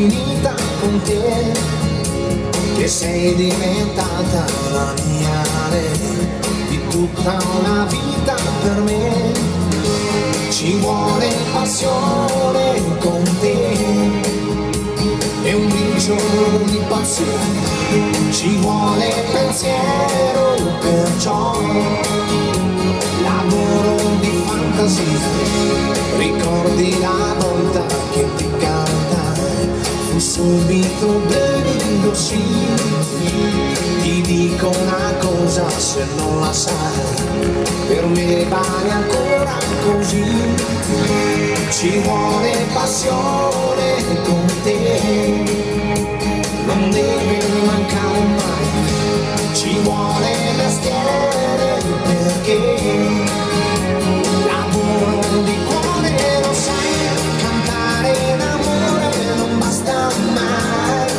finita con te, che sei diventata la mia re di tutta una vita per me. Ci vuole passione con te e un briciolo di passione, ci vuole pensiero, perciò lavoro di fantasia. Ricordi la volta che ti cantai, fu subito brivido, sì. Ti dico una cosa, se non la sai, per me vale ancora così. Ci vuole passione con te, non deve mancare mai. Ci vuole mestiere perché lavoro di cuore, lo sai, cantare in amore non basta mai,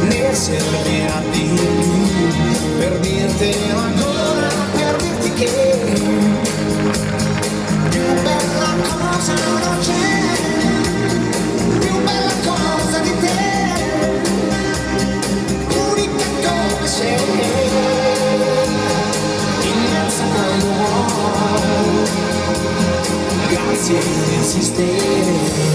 ne servirà di più per dirtelo ancora, per dirti che più bella cosa non c'è, più bella cosa di te, unica come sei, immensa quando grazie di esistere.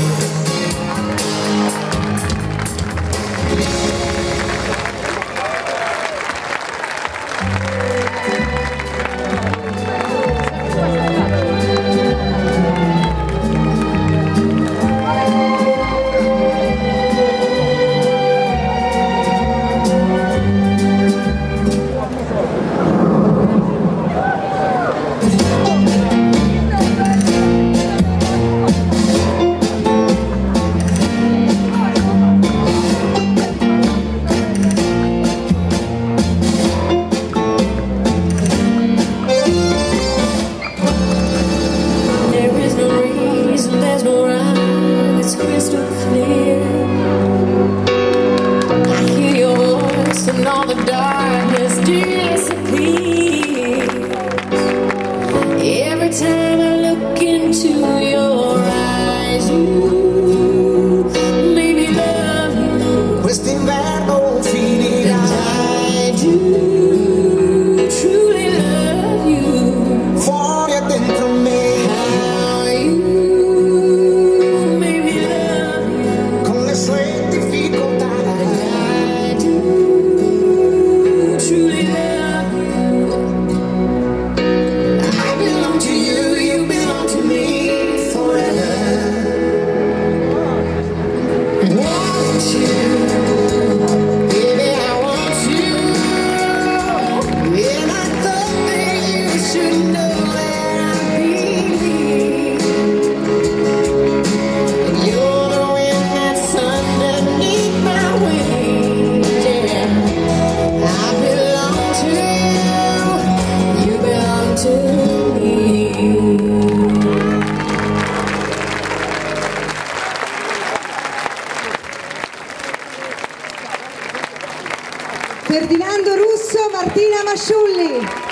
All the darkness disappears every time I look into your eyes. You made me love you. Quest'inverno finirà. And I do truly love you. Fuori e dentro me. How you made me love you. Con le sue difficoltà. Truly love you. I belong to you, you belong to me forever. I want you, baby, I want you. And I thought that you should know that I believe. And you're the wind that's underneath my wings, yeah. I belong to you, you belong to me. Ferdinando Russo, Martina Masciulli.